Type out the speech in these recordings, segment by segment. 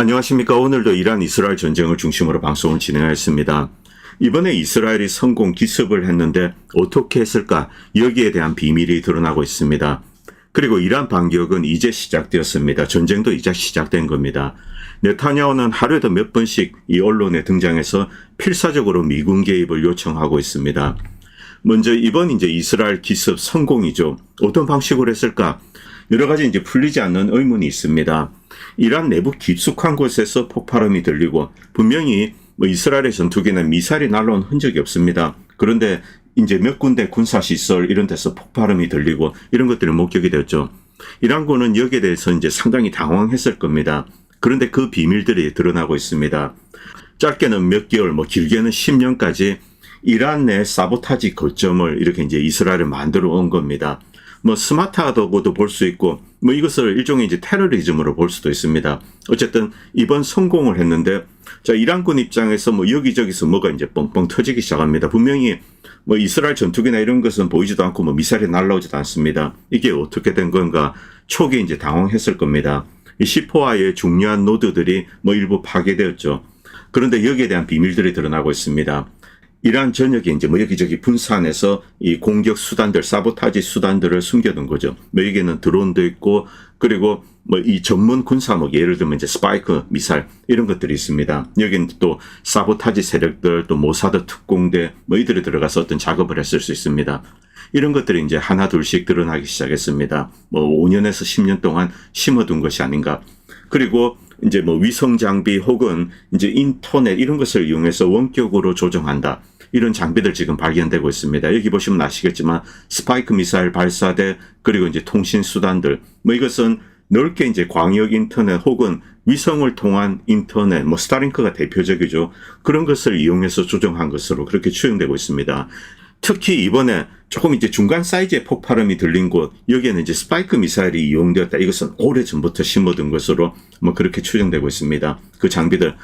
안녕하십니까. 오늘도 이란 이스라엘 전쟁을 중심으로 방송을 진행하였습니다. 이번에 이스라엘이 성공 기습을 했는데 어떻게 했을까? 여기에 대한 비밀이 드러나고 있습니다. 그리고 이란 반격은 이제 시작되었습니다. 전쟁도 이제 시작된 겁니다. 네타냐후는 하루에도 몇 번씩 이 언론에 등장해서 필사적으로 미군 개입을 요청하고 있습니다. 먼저 이번 이제 이스라엘 기습 성공이죠. 어떤 방식으로 했을까? 여러 가지 이제 풀리지 않는 의문이 있습니다. 이란 내부 깊숙한 곳에서 폭발음이 들리고 분명히 이스라엘의 전투기나 미사일이 날아온 흔적이 없습니다. 그런데 이제 몇 군데 군사시설 이런 데서 폭발음이 들리고 이런 것들이 목격이 되었죠. 이란군은 여기에 대해서 이제 상당히 당황했을 겁니다. 그런데 그 비밀들이 드러나고 있습니다. 짧게는 몇 개월, 길게는 10년까지 이란 내 사보타지 거점을 이렇게 이제 이스라엘을 만들어 온 겁니다. 스마트하다고도 볼 수 있고, 이것을 일종의 이제 테러리즘으로 볼 수도 있습니다. 어쨌든, 이번 성공을 했는데, 자, 이란군 입장에서 여기저기서 뭐가 이제 뻥뻥 터지기 시작합니다. 분명히, 이스라엘 전투기나 이런 것은 보이지도 않고, 미사일이 날라오지도 않습니다. 이게 어떻게 된 건가? 초기에 이제 당황했을 겁니다. 이 C4I의 중요한 노드들이 일부 파괴되었죠. 그런데 여기에 대한 비밀들이 드러나고 있습니다. 이란 전역에 이제 여기저기 분산해서 이 공격 수단들, 사보타지 수단들을 숨겨둔 거죠. 여기에는 드론도 있고, 그리고 이 전문 군사목, 예를 들면 이제 스파이크 미사일, 이런 것들이 있습니다. 여기는 또 사보타지 세력들, 또 모사드 특공대, 이들이 들어가서 어떤 작업을 했을 수 있습니다. 이런 것들이 이제 하나 둘씩 드러나기 시작했습니다. 5년에서 10년 동안 심어둔 것이 아닌가. 그리고 이제 위성 장비 혹은 이제 인터넷 이런 것을 이용해서 원격으로 조정한다. 이런 장비들 지금 발견되고 있습니다. 여기 보시면 아시겠지만 스파이크 미사일 발사대 그리고 이제 통신 수단들 이것은 넓게 이제 광역 인터넷 혹은 위성을 통한 인터넷 스타링크가 대표적이죠. 그런 것을 이용해서 조정한 것으로 그렇게 추정되고 있습니다. 특히 이번에 조금 이제 중간 사이즈의 폭발음이 들린 곳, 여기에는 이제 스파이크 미사일이 이용되었다. 이것은 오래전부터 심어둔 것으로 그렇게 추정되고 있습니다. 그 장비들.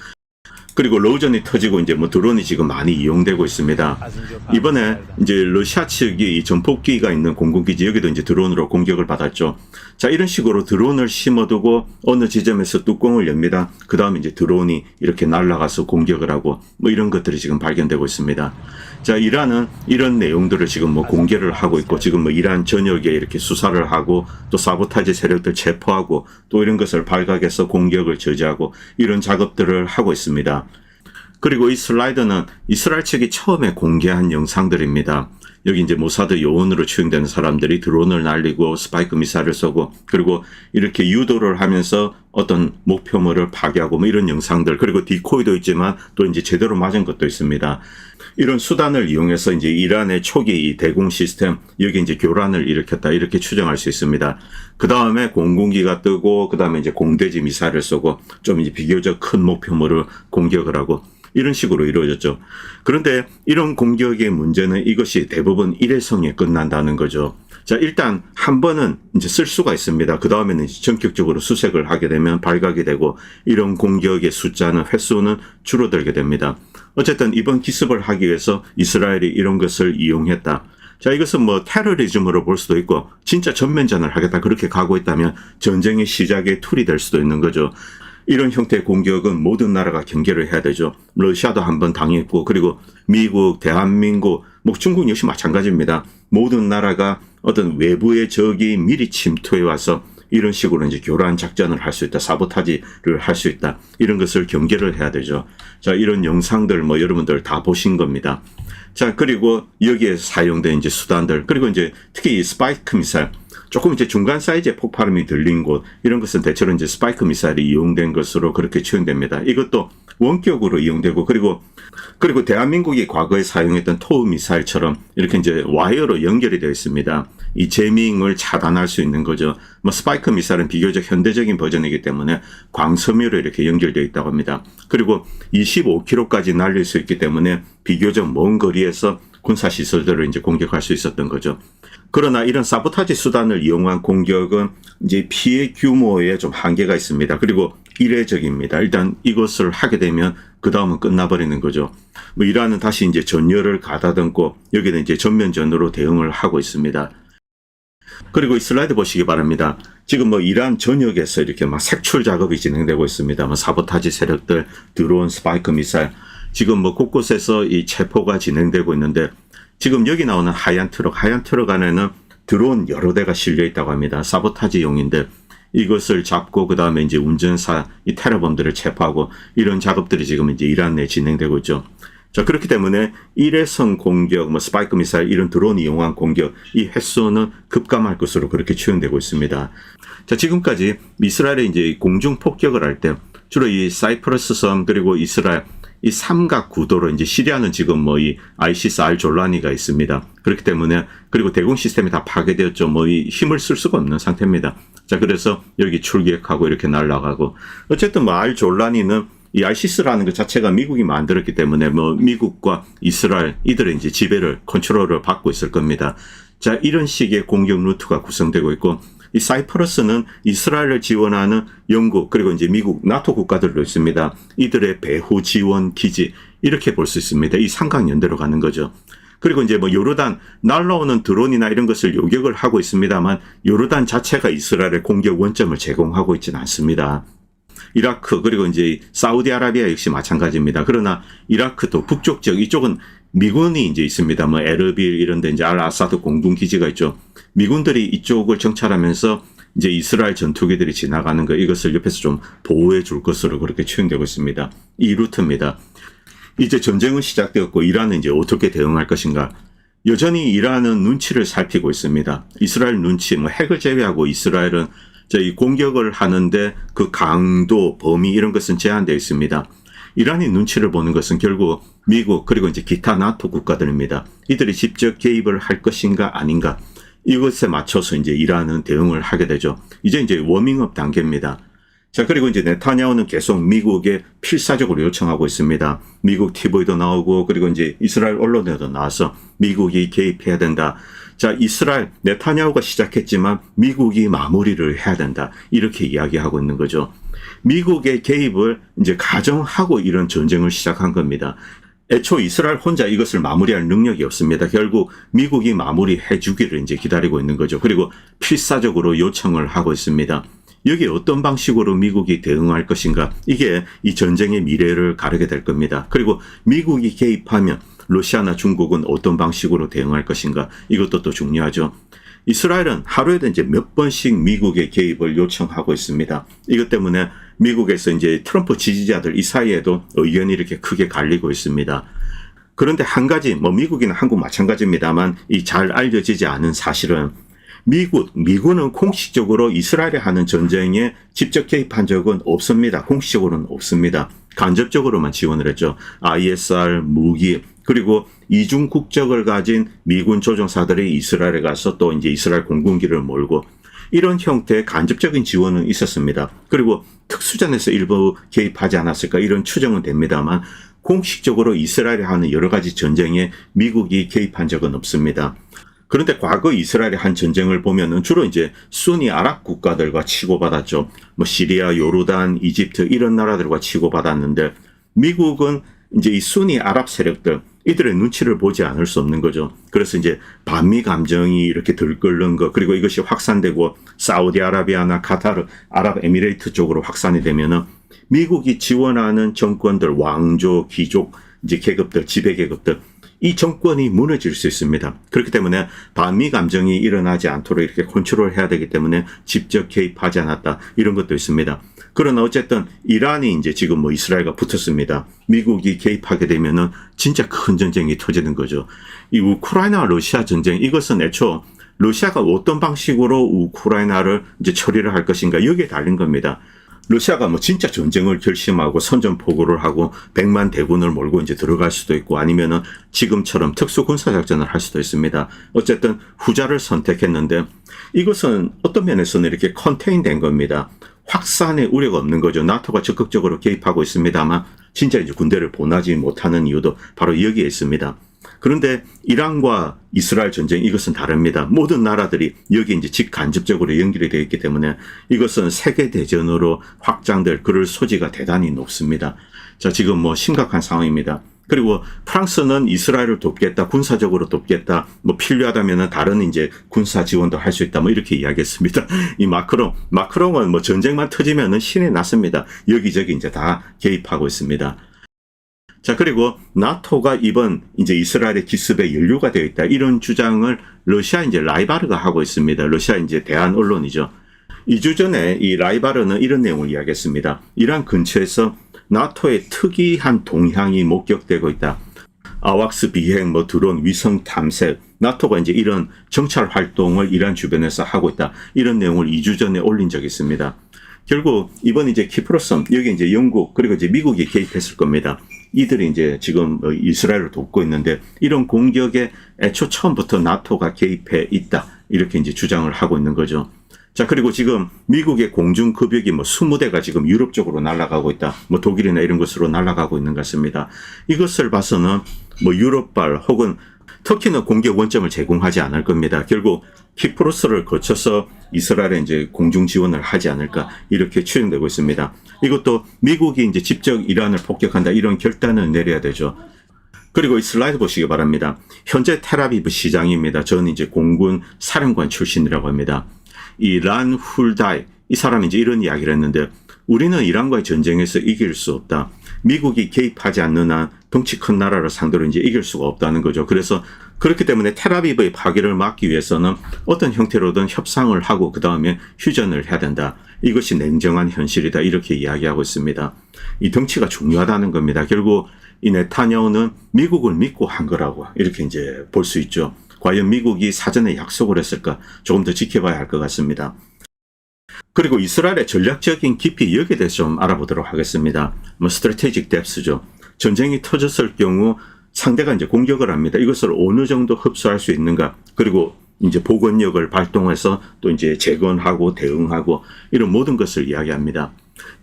그리고 로전이 터지고 이제 드론이 지금 많이 이용되고 있습니다. 이번에 이제 러시아 측이 이 전폭기가 있는 공군기지 여기도 이제 드론으로 공격을 받았죠. 자, 이런 식으로 드론을 심어두고 어느 지점에서 뚜껑을 엽니다. 그 다음에 이제 드론이 이렇게 날아가서 공격을 하고 이런 것들이 지금 발견되고 있습니다. 자, 이란은 이런 내용들을 지금 공개를 하고 있고 지금 이란 전역에 이렇게 수사를 하고 또 사보타지 세력들 체포하고 또 이런 것을 발각해서 공격을 저지하고 이런 작업들을 하고 있습니다. 그리고 이 슬라이드는 이스라엘 측이 처음에 공개한 영상들입니다. 여기 이제 모사드 요원으로 추정되는 사람들이 드론을 날리고 스파이크 미사일을 쏘고 그리고 이렇게 유도를 하면서 어떤 목표물을 파괴하고 이런 영상들 그리고 디코이도 있지만 또 이제 제대로 맞은 것도 있습니다. 이런 수단을 이용해서 이제 이란의 초기 이 대공 시스템 여기 이제 교란을 일으켰다 이렇게 추정할 수 있습니다. 그 다음에 공군기가 뜨고 그 다음에 이제 공대지 미사일을 쏘고 좀 이제 비교적 큰 목표물을 공격을 하고 이런 식으로 이루어졌죠. 그런데 이런 공격의 문제는 이것이 대부분 일회성에 끝난다는 거죠. 자, 일단 한 번은 이제 쓸 수가 있습니다. 그 다음에는 전격적으로 수색을 하게 되면 발각이 되고 이런 공격의 숫자는 횟수는 줄어들게 됩니다. 어쨌든 이번 기습을 하기 위해서 이스라엘이 이런 것을 이용했다. 자, 이것은 테러리즘으로 볼 수도 있고 진짜 전면전을 하겠다 그렇게 각오했다면 전쟁의 시작의 툴이 될 수도 있는 거죠. 이런 형태의 공격은 모든 나라가 경계를 해야 되죠. 러시아도 한번 당했고 그리고 미국, 대한민국, 중국 역시 마찬가지입니다. 모든 나라가 어떤 외부의 적이 미리 침투해 와서 이런 식으로 이제 교란 작전을 할 수 있다. 사보타지를 할 수 있다. 이런 것을 경계를 해야 되죠. 자, 이런 영상들 여러분들 다 보신 겁니다. 자, 그리고 여기에 사용된 이제 수단들 그리고 이제 특히 이 스파이크 미사일 조금 이제 중간 사이즈의 폭발음이 들린 곳 이런 것은 대체로 이제 스파이크 미사일이 이용된 것으로 그렇게 추정됩니다. 이것도 원격으로 이용되고 그리고 대한민국이 과거에 사용했던 토우 미사일처럼 이렇게 이제 와이어로 연결이 되어 있습니다. 이 제밍을 차단할 수 있는 거죠. 스파이크 미사일은 비교적 현대적인 버전이기 때문에 광섬유로 이렇게 연결되어 있다고 합니다. 그리고 25km까지 날릴 수 있기 때문에 비교적 먼 거리에서 군사시설들을 이제 공격할 수 있었던 거죠. 그러나 이런 사보타지 수단을 이용한 공격은 이제 피해 규모에 좀 한계가 있습니다. 그리고 이례적입니다. 일단 이것을 하게 되면 그 다음은 끝나버리는 거죠. 이란은 다시 이제 전열을 가다듬고 여기는 이제 전면전으로 대응을 하고 있습니다. 그리고 이 슬라이드 보시기 바랍니다. 지금 뭐 이란 전역에서 이렇게 막 색출 작업이 진행되고 있습니다. 뭐 사보타지 세력들, 드론, 스파이크 미사일, 지금 뭐 곳곳에서 이 체포가 진행되고 있는데, 지금 여기 나오는 하얀 트럭 안에는 드론 여러 대가 실려 있다고 합니다. 사보타지용인데 이것을 잡고 그 다음에 이제 운전사 이 테러범들을 체포하고 이런 작업들이 지금 이제 이란 내에 진행되고 있죠. 자, 그렇기 때문에 일회성 공격, 뭐 스파이크 미사일 이런 드론 이용한 공격, 이 횟수는 급감할 것으로 그렇게 추정되고 있습니다. 자, 지금까지 이스라엘이 이제 공중 폭격을 할 때 주로 이 사이프러스 섬 그리고 이스라엘 이 삼각 구도로 이제 시리아는 지금 뭐 이 아이시스 알 졸라니가 있습니다. 그렇기 때문에 그리고 대공 시스템이 다 파괴되었죠. 뭐 이 힘을 쓸 수가 없는 상태입니다. 자, 그래서 여기 출격하고 이렇게 날아가고 어쨌든 뭐 알 졸라니는 이 아이시스라는 것 자체가 미국이 만들었기 때문에 뭐 미국과 이스라엘 이들의 이제 지배를 컨트롤을 받고 있을 겁니다. 자, 이런 식의 공격 루트가 구성되고 있고 이 사이프러스는 이스라엘을 지원하는 영국 그리고 이제 미국 나토 국가들도 있습니다. 이들의 배후 지원 기지 이렇게 볼 수 있습니다. 이 삼각연대로 가는 거죠. 그리고 이제 뭐 요르단 날라오는 드론이나 이런 것을 요격을 하고 있습니다만 요르단 자체가 이스라엘의 공격 원점을 제공하고 있지는 않습니다. 이라크 그리고 이제 사우디아라비아 역시 마찬가지입니다. 그러나 이라크도 북쪽 지역 이쪽은 미군이 이제 있습니다. 뭐 에르빌 이런 데 이제 알 아사드 공군 기지가 있죠. 미군들이 이쪽을 정찰하면서 이제 이스라엘 전투기들이 지나가는 거 이것을 옆에서 좀 보호해 줄 것으로 그렇게 추정되고 있습니다. 이 루트입니다. 이제 전쟁은 시작되었고 이란은 이제 어떻게 대응할 것인가? 여전히 이란은 눈치를 살피고 있습니다. 이스라엘 눈치, 뭐 핵을 제외하고 이스라엘은 이 공격을 하는데 그 강도, 범위 이런 것은 제한되어 있습니다. 이란이 눈치를 보는 것은 결국 미국 그리고 이제 기타 나토 국가들입니다. 이들이 직접 개입을 할 것인가 아닌가 이것에 맞춰서 이제 이란은 대응을 하게 되죠. 이제 워밍업 단계입니다. 자, 그리고 이제 네타냐후는 계속 미국에 필사적으로 요청하고 있습니다. 미국 TV도 나오고 그리고 이제 이스라엘 언론에도 나와서 미국이 개입해야 된다. 자, 이스라엘 네타냐후가 시작했지만 미국이 마무리를 해야 된다. 이렇게 이야기하고 있는 거죠. 미국의 개입을 이제 가정하고 이런 전쟁을 시작한 겁니다. 애초 이스라엘 혼자 이것을 마무리할 능력이 없습니다. 결국 미국이 마무리해 주기를 이제 기다리고 있는 거죠. 그리고 필사적으로 요청을 하고 있습니다. 여기에 어떤 방식으로 미국이 대응할 것인가, 이게 이 전쟁의 미래를 가르게 될 겁니다. 그리고 미국이 개입하면 러시아나 중국은 어떤 방식으로 대응할 것인가, 이것도 또 중요하죠. 이스라엘은 하루에도 이제 몇 번씩 미국의 개입을 요청하고 있습니다. 이것 때문에 미국에서 이제 트럼프 지지자들 이 사이에도 의견이 이렇게 크게 갈리고 있습니다. 그런데 한 가지, 뭐 미국이나 한국 마찬가지입니다만 이 잘 알려지지 않은 사실은 미군은 공식적으로 이스라엘이 하는 전쟁에 직접 개입한 적은 없습니다. 공식적으로는 없습니다. 간접적으로만 지원을 했죠. ISR, 무기, 그리고 이중 국적을 가진 미군 조종사들이 이스라엘에 가서 또 이제 이스라엘 공군기를 몰고 이런 형태의 간접적인 지원은 있었습니다. 그리고 특수전에서 일부 개입하지 않았을까 이런 추정은 됩니다만 공식적으로 이스라엘이 하는 여러 가지 전쟁에 미국이 개입한 적은 없습니다. 그런데 과거 이스라엘의 한 전쟁을 보면은 주로 이제 순위 아랍 국가들과 치고받았죠. 뭐 시리아, 요르단, 이집트 이런 나라들과 치고받았는데 미국은 이제 이 순위 아랍 세력들 이들의 눈치를 보지 않을 수 없는 거죠. 그래서 이제 반미 감정이 이렇게 들끓는 거, 그리고 이것이 확산되고 사우디아라비아나 카타르, 아랍에미레이트 쪽으로 확산이 되면은 미국이 지원하는 정권들, 왕조, 귀족, 이제 계급들, 지배 계급들, 이 정권이 무너질 수 있습니다. 그렇기 때문에 반미 감정이 일어나지 않도록 이렇게 컨트롤해야 되기 때문에 직접 개입하지 않았다. 이런 것도 있습니다. 그러나 어쨌든 이란이 이제 지금 뭐 이스라엘과 붙었습니다. 미국이 개입하게 되면은 진짜 큰 전쟁이 터지는 거죠. 이 우크라이나 러시아 전쟁, 이것은 애초 러시아가 어떤 방식으로 우크라이나를 이제 처리를 할 것인가 여기에 달린 겁니다. 러시아가 뭐 진짜 전쟁을 결심하고 선전포고를 하고 100만 대군을 몰고 이제 들어갈 수도 있고 아니면은 지금처럼 특수 군사작전을 할 수도 있습니다. 어쨌든 후자를 선택했는데 이것은 어떤 면에서는 이렇게 컨테인된 겁니다. 확산의 우려가 없는 거죠. 나토가 적극적으로 개입하고 있습니다만 진짜 이제 군대를 보내지 못하는 이유도 바로 여기에 있습니다. 그런데 이란과 이스라엘 전쟁 이것은 다릅니다. 모든 나라들이 여기 이제 직간접적으로 연결이 되어 있기 때문에 이것은 세계 대전으로 확장될 그럴 소지가 대단히 높습니다. 자, 지금 뭐 심각한 상황입니다. 그리고 프랑스는 이스라엘을 돕겠다, 군사적으로 돕겠다, 뭐 필요하다면은 다른 이제 군사 지원도 할 수 있다, 뭐 이렇게 이야기했습니다. 이 마크롱은 뭐 전쟁만 터지면은 신이 났습니다. 여기저기 이제 다 개입하고 있습니다. 자, 그리고 나토가 이번 이제 이스라엘의 기습에 연루가 되어 있다, 이런 주장을 러시아 이제 라이바르가 하고 있습니다. 러시아 이제 대한 언론이죠. 2주 전에 이 라이바르는 이런 내용을 이야기했습니다. 이란 근처에서 나토의 특이한 동향이 목격되고 있다. 아왁스 비행, 뭐 드론, 위성 탐색, 나토가 이제 이런 정찰 활동을 이란 주변에서 하고 있다, 이런 내용을 2주 전에 올린 적이 있습니다. 결국 이번 이제 키프로섬, 여기 이제 영국 그리고 이제 미국이 개입했을 겁니다. 이들이 이제 지금 이스라엘을 돕고 있는데, 이런 공격에 애초 처음부터 나토가 개입해 있다, 이렇게 이제 주장을 하고 있는 거죠. 자, 그리고 지금 미국의 공중급역이 뭐 20대가 지금 유럽 쪽으로 날아가고 있다, 뭐 독일이나 이런 곳으로 날아가고 있는 것 같습니다. 이것을 봐서는 뭐 유럽발 혹은 터키는 공격 원점을 제공하지 않을 겁니다. 결국 키프로스를 거쳐서 이스라엘에 이제 공중 지원을 하지 않을까, 이렇게 추정되고 있습니다. 이것도 미국이 이제 직접 이란을 폭격한다, 이런 결단을 내려야 되죠. 그리고 이 슬라이드 보시기 바랍니다. 현재 텔아비브 시장입니다. 저는 이제 공군 사령관 출신이라고 합니다. 이 란 훌다이, 이 사람이 이제 이런 이야기를 했는데, 우리는 이란과의 전쟁에서 이길 수 없다. 미국이 개입하지 않는 한 덩치 큰 나라를 상대로 이제 이길 수가 없다는 거죠. 그래서 그렇기 때문에 텔아비브의 파괴를 막기 위해서는 어떤 형태로든 협상을 하고 그 다음에 휴전을 해야 된다. 이것이 냉정한 현실이다, 이렇게 이야기하고 있습니다. 이 덩치가 중요하다는 겁니다. 결국 이 네타냐후는 미국을 믿고 한 거라고 이렇게 이제 볼 수 있죠. 과연 미국이 사전에 약속을 했을까, 조금 더 지켜봐야 할 것 같습니다. 그리고 이스라엘의 전략적인 깊이, 여기에 대해서 좀 알아보도록 하겠습니다. 뭐 스트래테지c 뎁스죠. 전쟁이 터졌을 경우 상대가 이제 공격을 합니다. 이것을 어느 정도 흡수할 수 있는가, 그리고 이제 복원력을 발동해서 또 이제 재건하고 대응하고, 이런 모든 것을 이야기합니다.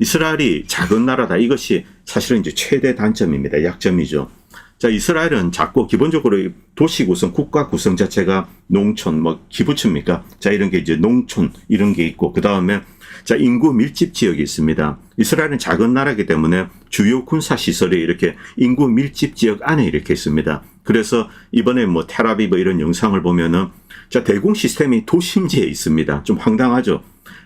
이스라엘이 작은 나라다, 이것이 사실은 이제 최대 단점입니다. 약점이죠. 자, 이스라엘은 작고 기본적으로 도시 구성, 국가 구성 자체가 농촌, 뭐 기부츠입니까? 자, 이런 게 이제 농촌, 이런 게 있고, 그 다음에 자, 인구 밀집 지역이 있습니다. 이스라엘은 작은 나라이기 때문에 주요 군사 시설이 이렇게 인구 밀집 지역 안에 이렇게 있습니다. 그래서 이번에 뭐 텔아비브 이런 영상을 보면은 자, 대공 시스템이 도심지에 있습니다. 좀 황당하죠.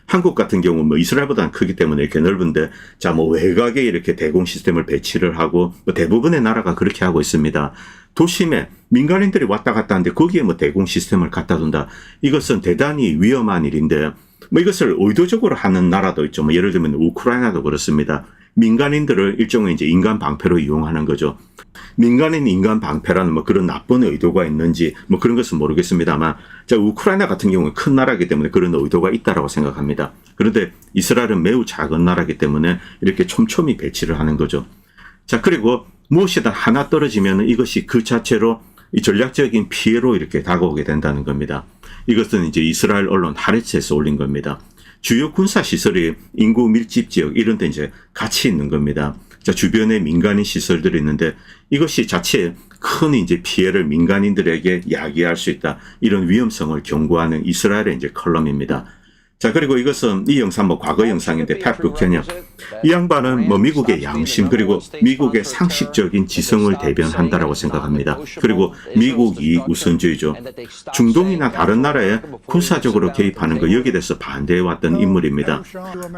한국 같은 경우 뭐 이스라엘보다는 크기 때문에 이렇게 넓은데, 자, 뭐 외곽에 이렇게 대공 시스템을 배치를 하고, 뭐 대부분의 나라가 그렇게 하고 있습니다. 도심에 민간인들이 왔다 갔다 하는데 거기에 뭐 대공 시스템을 갖다 둔다. 이것은 대단히 위험한 일인데, 뭐 이것을 의도적으로 하는 나라도 있죠. 뭐 예를 들면 우크라이나도 그렇습니다. 민간인들을 일종의 이제 인간 방패로 이용하는 거죠. 민간인 인간 방패라는 뭐 그런 나쁜 의도가 있는지 뭐 그런 것은 모르겠습니다만, 자, 우크라이나 같은 경우는 큰 나라이기 때문에 그런 의도가 있다라고 생각합니다. 그런데 이스라엘은 매우 작은 나라이기 때문에 이렇게 촘촘히 배치를 하는 거죠. 자, 그리고 무엇이든 하나 떨어지면 이것이 그 자체로 이 전략적인 피해로 이렇게 다가오게 된다는 겁니다. 이것은 이제 이스라엘 언론 하레츠에서 올린 겁니다. 주요 군사 시설이 인구 밀집 지역 이런 데 이제 같이 있는 겁니다. 자, 주변에 민간인 시설들이 있는데 이것이 자체 큰 이제 피해를 민간인들에게 야기할 수 있다. 이런 위험성을 경고하는 이스라엘의 이제 컬럼입니다. 자, 그리고 이것은 이 영상 뭐 과거 영상인데 팻 부캐넌, 이 양반은 뭐 미국의 양심 그리고 미국의 상식적인 지성을 대변한다라고 생각합니다. 그리고 미국 이익 우선주의죠. 중동이나 다른 나라에 군사적으로 개입하는 거, 여기에 대해서 반대해왔던 인물입니다.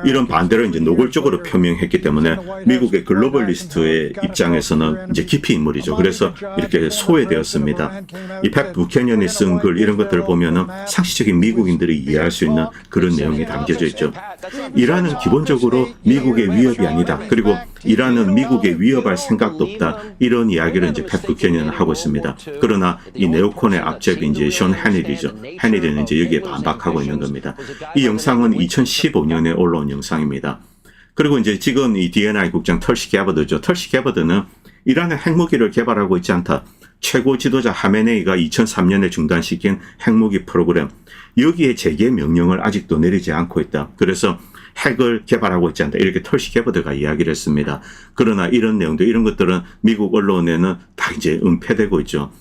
이런 반대를 이제 노골적으로 표명했기 때문에 미국의 글로벌리스트의 입장에서는 이제 깊이 인물이죠. 그래서 이렇게 소외되었습니다. 이 팻 부캐넌이 쓴 글 이런 것들을 보면은 상식적인 미국인들이 이해할 수 있는 그런 내용이 담겨져 있죠. 이란은 기본적으로 미국의 위협이 아니다. 그리고 이란은 미국에 위협할 생각도 없다. 이런 이야기를 이제 팻 부캐넌은 하고 있습니다. 그러나 이 네오콘의 앞제가 이제 션 해니리죠. 해니리는 이제 여기에 반박하고 있는 겁니다. 이 영상은 2015년에 올라온 영상입니다. 그리고 이제 지금 이 DNI 국장 털시 게버드죠. 털시 게버드는 이란은 핵무기를 개발하고 있지 않다. 최고 지도자 하메네이가 2003년에 중단시킨 핵무기 프로그램, 여기에 재개 명령을 아직도 내리지 않고 있다. 그래서 핵을 개발하고 있지 않다. 이렇게 털시 게버드가 이야기를 했습니다. 그러나 이런 내용들, 이런 것들은 미국 언론에는 다 이제 은폐되고 있죠.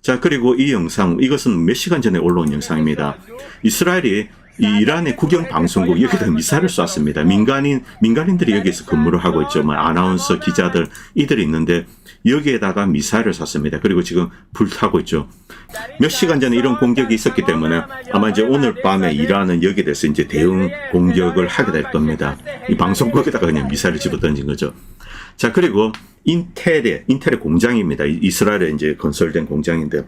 자, 그리고 이 영상, 이것은 몇 시간 전에 올라온 영상입니다. 이스라엘이 이 이란의 국영 방송국 여기다 미사일을 쐈습니다. 민간인들이 여기서 근무를 하고 있죠. 뭐 아나운서, 기자들 이들이 있는데 여기에다가 미사일을 쐈습니다. 그리고 지금 불타고 있죠. 몇 시간 전에 이런 공격이 있었기 때문에 아마 이제 오늘 밤에 이란은 여기에 대해서 이제 대응 공격을 하게 될 겁니다. 이 방송국에다가 그냥 미사일을 집어던진 거죠. 자, 그리고 인텔의 공장입니다. 이스라엘에 이제 건설된 공장인데,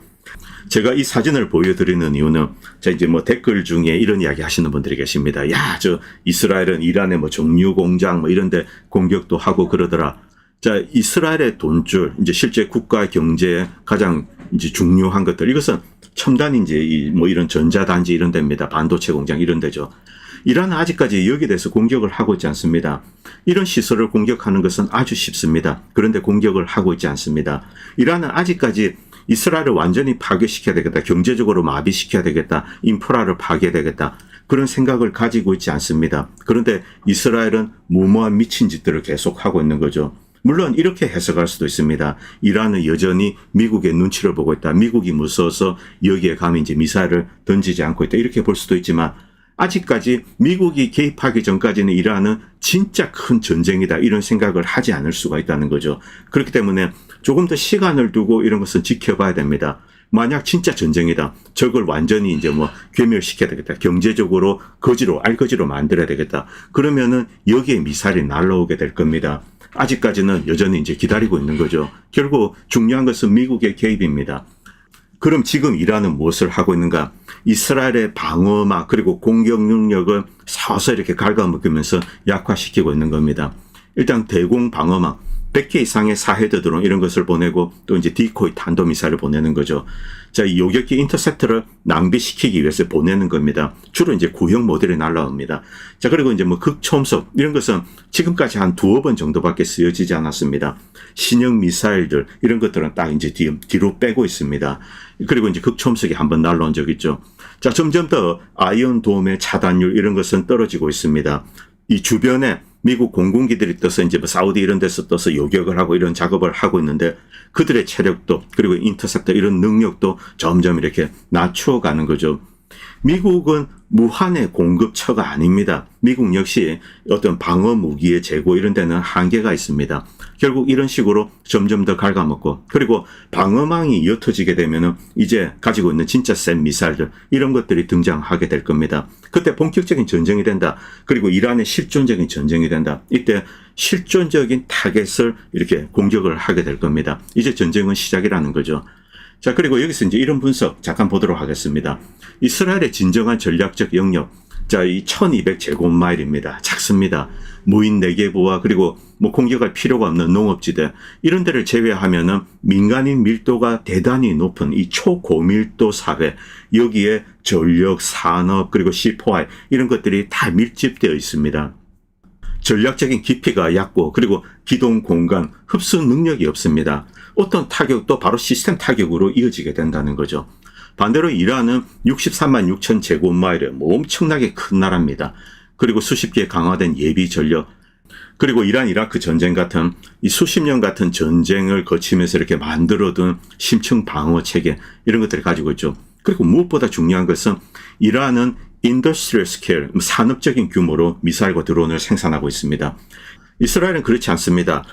제가 이 사진을 보여드리는 이유는, 자, 이제 뭐 댓글 중에 이런 이야기 하시는 분들이 계십니다. 야, 저 이스라엘은 이란의 뭐 정유 공장 뭐 이런데 공격도 하고 그러더라. 자, 이스라엘의 돈줄, 이제 실제 국가 경제에 가장 이제 중요한 것들, 이것은 첨단 이제 뭐 이런 전자단지 이런 데입니다. 반도체 공장 이런 데죠. 이란은 아직까지 여기에 대해서 공격을 하고 있지 않습니다. 이런 시설을 공격하는 것은 아주 쉽습니다. 그런데 공격을 하고 있지 않습니다. 이란은 아직까지 이스라엘을 완전히 파괴시켜야 되겠다. 경제적으로 마비시켜야 되겠다. 인프라를 파괴되겠다. 그런 생각을 가지고 있지 않습니다. 그런데 이스라엘은 무모한 미친 짓들을 계속하고 있는 거죠. 물론 이렇게 해석할 수도 있습니다. 이란은 여전히 미국의 눈치를 보고 있다. 미국이 무서워서 여기에 감히 이제 미사일을 던지지 않고 있다. 이렇게 볼 수도 있지만 아직까지 미국이 개입하기 전까지는 이란은 진짜 큰 전쟁이다 이런 생각을 하지 않을 수가 있다는 거죠. 그렇기 때문에 조금 더 시간을 두고 이런 것은 지켜봐야 됩니다. 만약 진짜 전쟁이다. 적을 완전히 이제 뭐 괴멸시켜야 되겠다. 경제적으로 알거지로 만들어야 되겠다. 그러면은 여기에 미사일이 날아오게 될 겁니다. 아직까지는 여전히 이제 기다리고 있는 거죠. 결국 중요한 것은 미국의 개입입니다. 그럼 지금 이란은 무엇을 하고 있는가? 이스라엘의 방어막 그리고 공격 능력을 서서히 이렇게 갉아먹으면서 약화시키고 있는 겁니다. 일단 대공 방어막 100개 이상의 사헤드 드론 이런 것을 보내고 또 이제 디코이 탄도미사일을 보내는 거죠. 자, 이 요격기 인터셉터를 낭비시키기 위해서 보내는 겁니다. 주로 이제 구형 모델이 날라옵니다. 자, 그리고 이제 뭐 극초음속 이런 것은 지금까지 한 2번 정도밖에 쓰여지지 않았습니다. 신형 미사일들 이런 것들은 딱 이제 뒤로 빼고 있습니다. 그리고 이제 극초음속이 한번 날라온 적 있죠. 자, 점점 더 아이언돔의 차단율 이런 것은 떨어지고 있습니다. 이 주변에 미국 공군기들이 떠서 이제 뭐 사우디 이런 데서 떠서 요격을 하고 이런 작업을 하고 있는데 그들의 체력도 그리고 인터셉터 이런 능력도 점점 이렇게 낮추어가는 거죠. 미국은 무한의 공급처가 아닙니다. 미국 역시 어떤 방어 무기의 재고 이런 데는 한계가 있습니다. 결국 이런 식으로 점점 더 갉아먹고 그리고 방어망이 옅어지게 되면은 이제 가지고 있는 진짜 센 미사일들 이런 것들이 등장하게 될 겁니다. 그때 본격적인 전쟁이 된다. 그리고 이란의 실존적인 전쟁이 된다. 이때 실존적인 타겟을 이렇게 공격을 하게 될 겁니다. 이제 전쟁은 시작이라는 거죠. 자, 그리고 여기서 이제 이런 분석 잠깐 보도록 하겠습니다. 이스라엘의 진정한 전략적 영역. 자, 이 1200제곱마일입니다. 작습니다. 무인 내개부와 그리고 뭐 공격할 필요가 없는 농업지대 이런 데를 제외하면은 민간인 밀도가 대단히 높은 이 초고밀도 사회 여기에 전력, 산업 그리고 C4I 이런 것들이 다 밀집되어 있습니다. 전략적인 깊이가 얕고 그리고 기동 공간, 흡수 능력이 없습니다. 어떤 타격도 바로 시스템 타격으로 이어지게 된다는 거죠. 반대로 이란은 63만 6천 제곱마일의 뭐 엄청나게 큰 나라입니다. 그리고 수십 개 강화된 예비 전력, 그리고 이란 이라크 전쟁 같은 이 수십 년 같은 전쟁을 거치면서 이렇게 만들어둔 심층 방어 체계 이런 것들을 가지고 있죠. 그리고 무엇보다 중요한 것은 이란은 인더스트리얼 스케일, 산업적인 규모로 미사일과 드론을 생산하고 있습니다. 이스라엘은 그렇지 않습니다.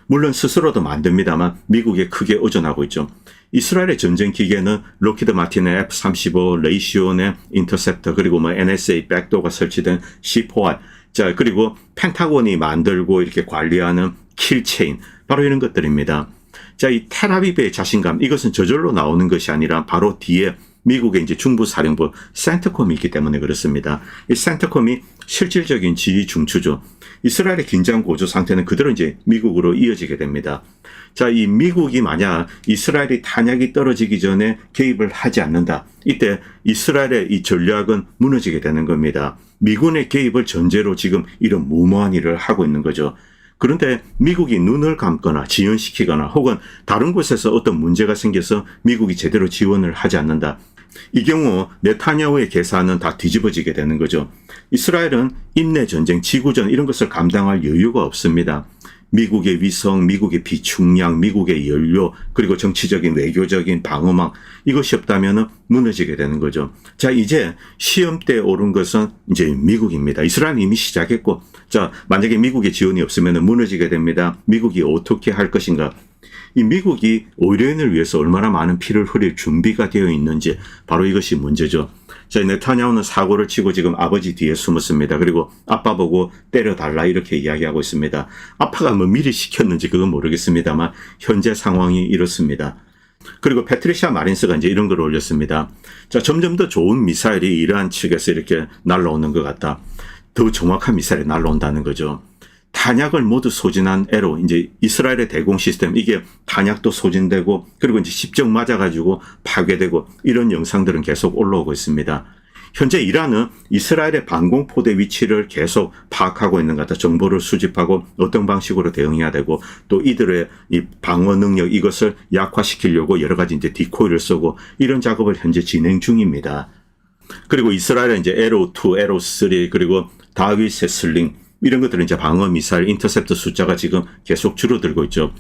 물론 스스로도 만듭니다만 미국에 크게 의존하고 있죠. 이스라엘의 전쟁 기계는 록히드 마틴의 F-35 레이시온의 인터셉터 그리고 뭐 NSA 백도어가 설치된 C4I 자 그리고 펜타곤이 만들고 이렇게 관리하는 킬체인 바로 이런 것들입니다. 자, 이 텔아비브의 자신감 이것은 저절로 나오는 것이 아니라 바로 뒤에 미국의 이제 중부사령부 센터콤이 있기 때문에 그렇습니다. 이 센터콤이 실질적인 지휘 중추죠. 이스라엘의 긴장 고조 상태는 그대로 이제 미국으로 이어지게 됩니다. 자, 이 미국이 만약 이스라엘이 탄약이 떨어지기 전에 개입을 하지 않는다. 이때 이스라엘의 이 전략은 무너지게 되는 겁니다. 미군의 개입을 전제로 지금 이런 무모한 일을 하고 있는 거죠. 그런데 미국이 눈을 감거나 지연시키거나 혹은 다른 곳에서 어떤 문제가 생겨서 미국이 제대로 지원을 하지 않는다. 이 경우 네타냐후의 계산은 다 뒤집어지게 되는 거죠. 이스라엘은 인내 전쟁, 지구전 이런 것을 감당할 여유가 없습니다. 미국의 위성, 미국의 비축량, 미국의 연료, 그리고 정치적인 외교적인 방어망, 이것이 없다면 무너지게 되는 거죠. 자, 이제 시험대에 오른 것은 이제 미국입니다. 이스라엘은 이미 시작했고, 자, 만약에 미국의 지원이 없으면 무너지게 됩니다. 미국이 어떻게 할 것인가? 이 미국이 의료인을 위해서 얼마나 많은 피를 흘릴 준비가 되어 있는지, 바로 이것이 문제죠. 자, 네타냐후는 사고를 치고 지금 아버지 뒤에 숨었습니다. 그리고 아빠 보고 때려달라 이렇게 이야기하고 있습니다. 아빠가 뭐 미리 시켰는지 그건 모르겠습니다만 현재 상황이 이렇습니다. 그리고 패트리샤 마린스가 이제 이런 걸 올렸습니다. 자, 점점 더 좋은 미사일이 이란 측에서 이렇게 날라오는 것 같다. 더 정확한 미사일이 날라온다는 거죠. 탄약을 모두 소진한 애로 이제 이스라엘의 대공 시스템, 이게 탄약도 소진되고 그리고 이제 직접 맞아가지고 파괴되고 이런 영상들은 계속 올라오고 있습니다. 현재 이란은 이스라엘의 방공포대 위치를 계속 파악하고 있는 것 같다. 정보를 수집하고 어떤 방식으로 대응해야 되고 또 이들의 이 방어 능력 이것을 약화시키려고 여러 가지 이제 디코이를 쓰고 이런 작업을 현재 진행 중입니다. 그리고 이스라엘은 이제 에로2, 에로3 그리고 다윗 세슬링 이런 것들은 이제 방어 미사일 인터셉터 숫자가 지금 계속 줄어들고 있죠.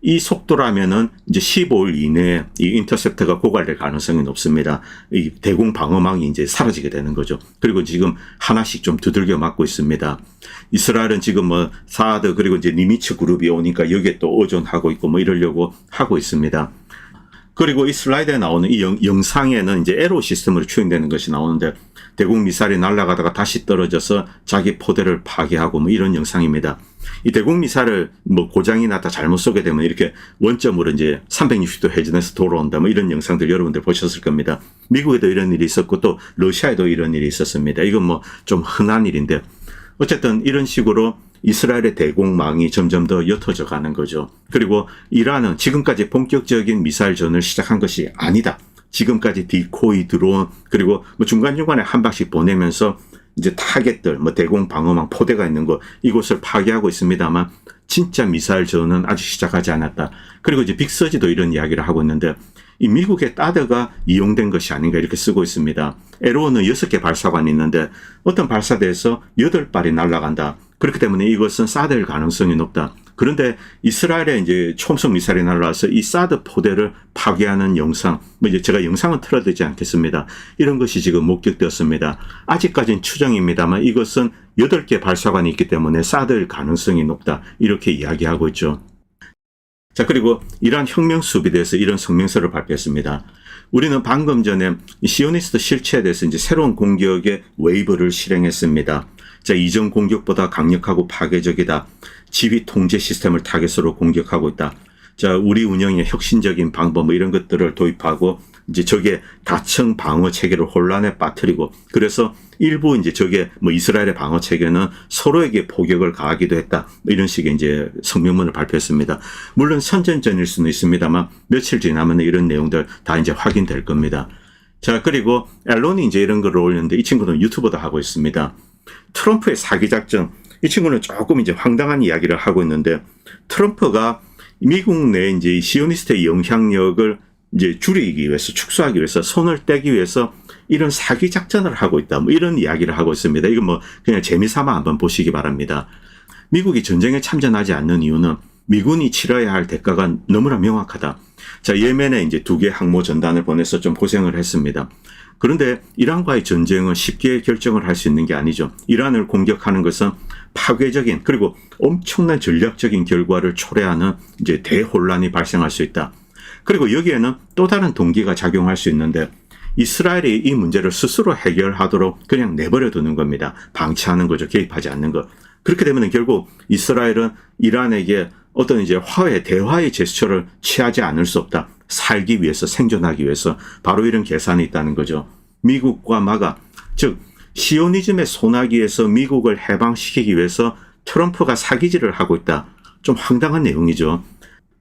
이 속도라면은 이제 15일 이내에 이 인터셉터가 고갈될 가능성이 높습니다. 이 대공 방어망이 이제 사라지게 되는 거죠. 그리고 지금 하나씩 좀 두들겨 맞고 있습니다. 이스라엘은 지금 뭐 사드 그리고 이제 니미츠 그룹이 오니까 여기에 또 의존하고 있고 뭐 이러려고 하고 있습니다. 그리고 이 슬라이드에 나오는 이 영상에는 이제 에로 시스템으로 추행되는 것이 나오는데 대공 미사일이 날아가다가 다시 떨어져서 자기 포대를 파괴하고 뭐 이런 영상입니다. 이 대공 미사일을 뭐 고장이 났다 잘못 쏘게 되면 이렇게 원점으로 이제 360도 회전해서 돌아온다 뭐 이런 영상들 여러분들 보셨을 겁니다. 미국에도 이런 일이 있었고 또 러시아에도 이런 일이 있었습니다. 이건 뭐 좀 흔한 일인데 어쨌든 이런 식으로 이스라엘의 대공망이 점점 더 옅어져 가는 거죠. 그리고 이란은 지금까지 본격적인 미사일전을 시작한 것이 아니다. 지금까지 디코이 드론 그리고 뭐 중간중간에 한 발씩 보내면서 이제 타겟들 뭐 대공 방어망 포대가 있는 거 이곳을 파괴하고 있습니다만 진짜 미사일전은 아직 시작하지 않았다. 그리고 이제 빅서지도 이런 이야기를 하고 있는데 이 미국의 따드가 이용된 것이 아닌가 이렇게 쓰고 있습니다. 에로는 6개 발사관이 있는데 어떤 발사대에서 8발이 날아간다. 그렇기 때문에 이것은 사드일 가능성이 높다. 그런데 이스라엘에 이제 초음속 미사일이 날아와서 이 사드 포대를 파괴하는 영상, 뭐 이제 제가 영상은 틀어드리지 않겠습니다. 이런 것이 지금 목격되었습니다. 아직까지는 추정입니다만 이것은 8개 발사관이 있기 때문에 사드일 가능성이 높다. 이렇게 이야기하고 있죠. 자, 그리고 이란 혁명수비대에서 이런 성명서를 발표했습니다. 우리는 방금 전에 시오니스트 실체에 대해서 이제 새로운 공격의 웨이브를 실행했습니다. 자, 이전 공격보다 강력하고 파괴적이다. 지휘 통제 시스템을 타겟으로 공격하고 있다. 자, 우리 운영의 혁신적인 방법 뭐 이런 것들을 도입하고 이제 적의 다층 방어 체계를 혼란에 빠뜨리고 그래서 일부 이제 적의 뭐 이스라엘의 방어 체계는 서로에게 포격을 가하기도 했다. 이런 식의 이제 성명문을 발표했습니다. 물론 선전전일 수는 있습니다만 며칠 지나면 이런 내용들 다 이제 확인될 겁니다. 자, 그리고 앨런이 이제 이런 걸 올렸는데 이 친구는 유튜버도 하고 있습니다. 트럼프의 사기 작전. 이 친구는 조금 이제 황당한 이야기를 하고 있는데 트럼프가 미국 내 이제 시오니스트의 영향력을 이제 줄이기 위해서 축소하기 위해서 손을 떼기 위해서 이런 사기 작전을 하고 있다. 뭐 이런 이야기를 하고 있습니다. 이건 뭐 그냥 재미삼아 한번 보시기 바랍니다. 미국이 전쟁에 참전하지 않는 이유는 미군이 치러야 할 대가가 너무나 명확하다. 자, 예멘에 이제 2개 항모 전단을 보내서 좀 고생을 했습니다. 그런데 이란과의 전쟁은 쉽게 결정을 할 수 있는 게 아니죠. 이란을 공격하는 것은 파괴적인 그리고 엄청난 전략적인 결과를 초래하는 이제 대혼란이 발생할 수 있다. 그리고 여기에는 또 다른 동기가 작용할 수 있는데 이스라엘이 이 문제를 스스로 해결하도록 그냥 내버려 두는 겁니다. 방치하는 거죠. 개입하지 않는 것. 그렇게 되면 결국 이스라엘은 이란에게 어떤 이제 대화의 제스처를 취하지 않을 수 없다. 살기 위해서, 생존하기 위해서 바로 이런 계산이 있다는 거죠. 미국과 마가, 즉 시오니즘의 소나기에서 미국을 해방시키기 위해서 트럼프가 사기질을 하고 있다. 좀 황당한 내용이죠.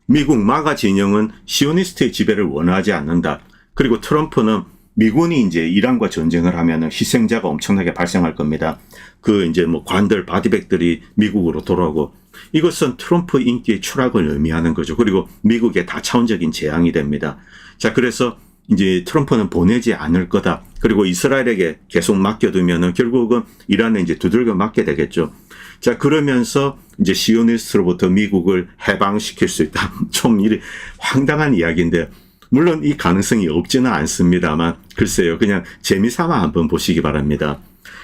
미국 마가 진영은 시오니스트의 지배를 원하지 않는다. 그리고 트럼프는 미군이 이제 이란과 전쟁을 하면은 희생자가 엄청나게 발생할 겁니다. 그 이제 뭐 관들, 바디백들이 미국으로 돌아오고 이것은 트럼프 인기의 추락을 의미하는 거죠. 그리고 미국의 다차원적인 재앙이 됩니다. 자, 그래서 이제 트럼프는 보내지 않을 거다. 그리고 이스라엘에게 계속 맡겨두면은 결국은 이란에 이제 두들겨 맞게 되겠죠. 자, 그러면서 이제 시오니스트로부터 미국을 해방시킬 수 있다. 좀 이래 황당한 이야기인데, 물론 이 가능성이 없지는 않습니다만, 글쎄요, 그냥 재미삼아 한번 보시기 바랍니다.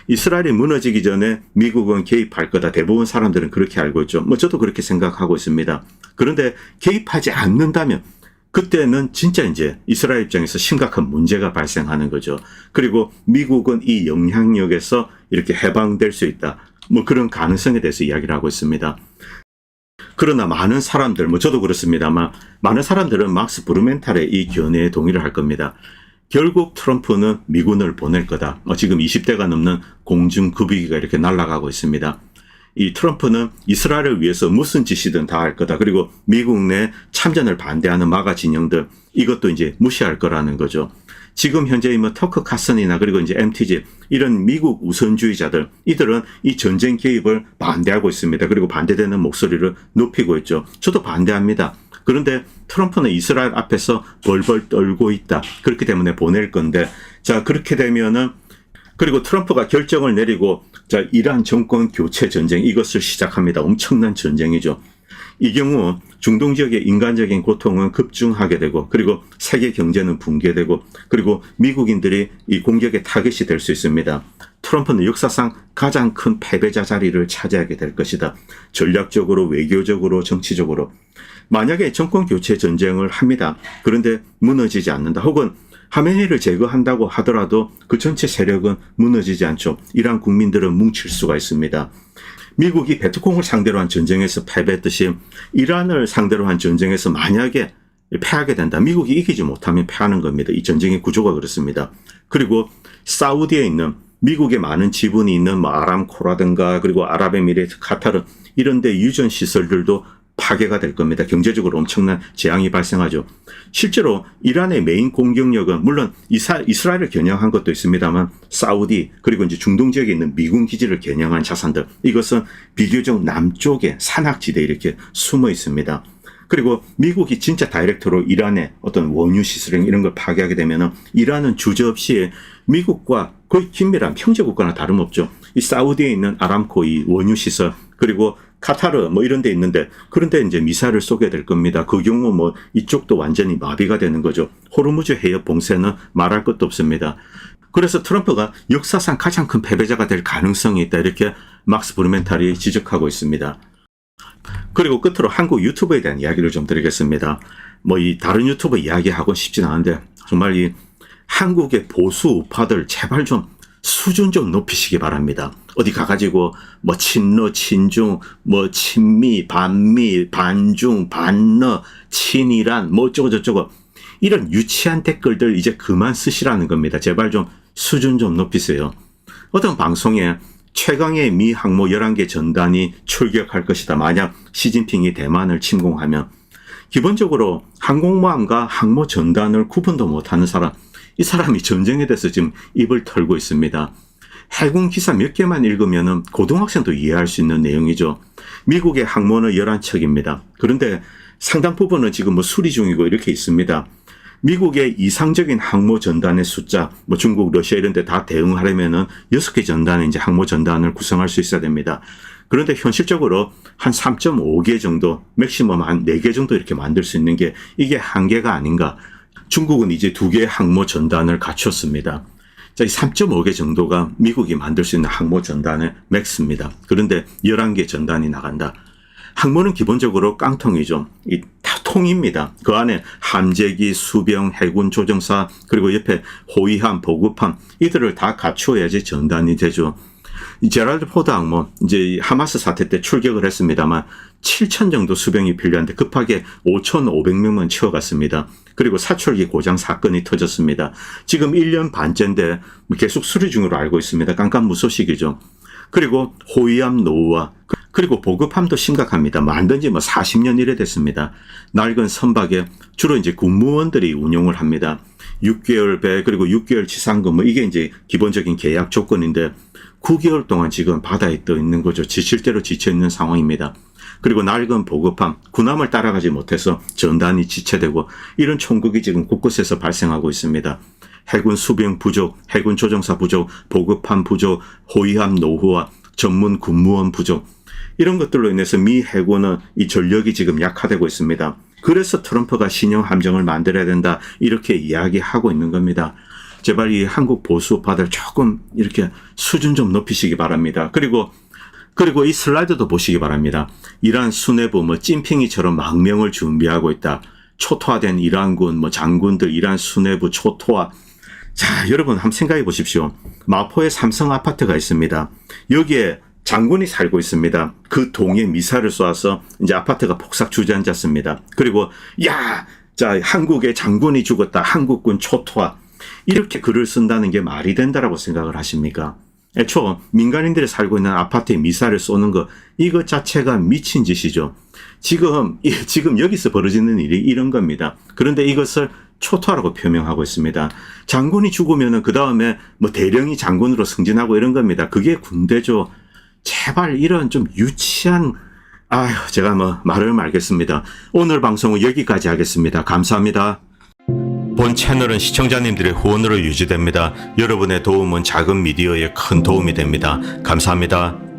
이스라엘이 무너지기 전에 미국은 개입할 거다. 대부분 사람들은 그렇게 알고 있죠. 뭐 저도 그렇게 생각하고 있습니다. 그런데 개입하지 않는다면 그때는 진짜 이제 이스라엘 입장에서 심각한 문제가 발생하는 거죠. 그리고 미국은 이 영향력에서 이렇게 해방될 수 있다. 뭐 그런 가능성에 대해서 이야기를 하고 있습니다. 그러나 많은 사람들, 뭐 저도 그렇습니다만 많은 사람들은 막스 브루멘탈의 이 견해에 동의를 할 겁니다. 결국 트럼프는 미군을 보낼 거다. 지금 20대가 넘는 공중급유기가 이렇게 날아가고 있습니다. 이 트럼프는 이스라엘을 위해서 무슨 짓이든 다 할 거다. 그리고 미국 내 참전을 반대하는 마가 진영들, 이것도 이제 무시할 거라는 거죠. 지금 현재 뭐 터커 카슨이나 그리고 이제 MTG 이런 미국 우선주의자들, 이들은 이 전쟁 개입을 반대하고 있습니다. 그리고 반대되는 목소리를 높이고 있죠. 저도 반대합니다. 그런데 트럼프는 이스라엘 앞에서 벌벌 떨고 있다. 그렇기 때문에 보낼 건데, 자, 그렇게 되면은, 그리고 트럼프가 결정을 내리고, 자, 이란 정권 교체 전쟁, 이것을 시작합니다. 엄청난 전쟁이죠. 이 경우 중동 지역의 인간적인 고통은 급증하게 되고, 그리고 세계 경제는 붕괴되고, 그리고 미국인들이 이 공격의 타겟이 될 수 있습니다. 트럼프는 역사상 가장 큰 패배자 자리를 차지하게 될 것이다. 전략적으로, 외교적으로, 정치적으로. 만약에 정권 교체 전쟁을 합니다. 그런데 무너지지 않는다. 혹은 하메니를 제거한다고 하더라도 그 전체 세력은 무너지지 않죠. 이란 국민들은 뭉칠 수가 있습니다. 미국이 베트콩을 상대로 한 전쟁에서 패배했듯이 이란을 상대로 한 전쟁에서 만약에 패하게 된다. 미국이 이기지 못하면 패하는 겁니다. 이 전쟁의 구조가 그렇습니다. 그리고 사우디에 있는 미국의 많은 지분이 있는 뭐 아람코라든가 그리고 아랍에미레이트, 카타르 이런 데 유전 시설들도 파괴가 될 겁니다. 경제적으로 엄청난 재앙이 발생하죠. 실제로 이란의 메인 공격력은 물론 이스라엘을 겨냥한 것도 있습니다만 사우디 그리고 이제 중동 지역에 있는 미군 기지를 겨냥한 자산들, 이것은 비교적 남쪽에 산악지대에 이렇게 숨어 있습니다. 그리고 미국이 진짜 다이렉트로 이란의 어떤 원유 시설 이런 걸 파괴하게 되면은 이란은 주저없이 미국과 거의 긴밀한 형제 국가나 다름없죠. 이 사우디에 있는 아람코 이 원유 시설 그리고 카타르 뭐 이런 데 있는데 그런데 이제 미사일을 쏘게 될 겁니다. 그 경우 뭐 이쪽도 완전히 마비가 되는 거죠. 호르무즈 해협 봉쇄는 말할 것도 없습니다. 그래서 트럼프가 역사상 가장 큰 패배자가 될 가능성이 있다. 이렇게 막스 브루멘탈이 지적하고 있습니다. 그리고 끝으로 한국 유튜브에 대한 이야기를 좀 드리겠습니다. 뭐 이 다른 유튜브 이야기하고 싶진 않은데 정말 이 한국의 보수 우파들 제발 좀 수준 좀 높이시기 바랍니다. 어디 가가지고 뭐 친러, 친중, 뭐 친미, 반미, 반중, 반러, 친이란 뭐 어쩌고 저쩌고 이런 유치한 댓글들 이제 그만 쓰시라는 겁니다. 제발 좀 수준 좀 높이세요. 어떤 방송에 최강의 미 항모 11개 전단이 출격할 것이다. 만약 시진핑이 대만을 침공하면 기본적으로 항공모함과 항모 전단을 구분도 못하는 사람, 이 사람이 전쟁에 대해서 지금 입을 털고 있습니다. 해군 기사 몇 개만 읽으면 고등학생도 이해할 수 있는 내용이죠. 미국의 항모는 11척입니다. 그런데 상당 부분은 지금 뭐 수리 중이고 이렇게 있습니다. 미국의 이상적인 항모 전단의 숫자, 뭐 중국, 러시아 이런 데 다 대응하려면은 6개 전단의 이제 항모 전단을 구성할 수 있어야 됩니다. 그런데 현실적으로 한 3.5개 정도, 맥시멈 한 4개 정도 이렇게 만들 수 있는 게 이게 한계가 아닌가. 중국은 이제 2개의 항모 전단을 갖췄습니다. 자, 이 3.5개 정도가 미국이 만들 수 있는 항모 전단의 맥스입니다. 그런데 11개 전단이 나간다. 항모는 기본적으로 깡통이죠. 이 통입니다. 그 안에 함재기, 수병, 해군 조정사, 그리고 옆에 호위함, 보급함, 이들을 다 갖추어야지 전단이 되죠. 이 제랄드 포드 항모, 이제 하마스 사태 때 출격을 했습니다만 7,000 정도 수병이 필요한데 급하게 5,500명만 채워갔습니다. 그리고 사출기 고장 사건이 터졌습니다. 지금 1년 반째인데 계속 수리 중으로 알고 있습니다. 깜깜무소식이죠. 그리고 호위함 노후화, 그리고 보급함도 심각합니다. 만든 지 40년 이래 됐습니다. 낡은 선박에 주로 이제 군무원들이 운용을 합니다. 6개월 배, 그리고 6개월 지상금, 이게 이제 기본적인 계약 조건인데 9개월 동안 지금 바다에 떠 있는 거죠. 지칠 대로 지쳐 있는 상황입니다. 그리고 낡은 보급함, 군함을 따라가지 못해서 전단이 지체되고 이런 총극이 지금 곳곳에서 발생하고 있습니다. 해군 수병 부족, 해군 조종사 부족, 보급함 부족, 호위함 노후화, 전문 군무원 부족, 이런 것들로 인해서 미 해군은 이 전력이 지금 약화되고 있습니다. 그래서 트럼프가 신형 함정을 만들어야 된다, 이렇게 이야기하고 있는 겁니다. 제발 이 한국 보수파들 조금 이렇게 수준 좀 높이시기 바랍니다. 그리고 이 슬라이드도 보시기 바랍니다. 이란 수뇌부 찐핑이처럼 망명을 준비하고 있다. 초토화된 이란군 장군들, 이란 수뇌부 초토화. 자, 여러분 한번 생각해 보십시오. 마포에 삼성 아파트가 있습니다. 여기에 장군이 살고 있습니다. 그 동에 미사를 쏘아서 이제 아파트가 폭삭 주저앉았습니다. 그리고 자, 한국의 장군이 죽었다. 한국군 초토화. 이렇게 글을 쓴다는 게 말이 된다라고 생각을 하십니까? 애초 민간인들이 살고 있는 아파트에 미사를 쏘는 거, 이것 자체가 미친 짓이죠. 지금 여기서 벌어지는 일이 이런 겁니다. 그런데 이것을 초토화라고 표명하고 있습니다. 장군이 죽으면은 그 다음에 대령이 장군으로 승진하고 이런 겁니다. 그게 군대죠. 제발 이런 좀 유치한, 제가 말을 말겠습니다. 오늘 방송은 여기까지 하겠습니다. 감사합니다. 본 채널은 시청자님들의 후원으로 유지됩니다. 여러분의 도움은 작은 미디어에 큰 도움이 됩니다. 감사합니다.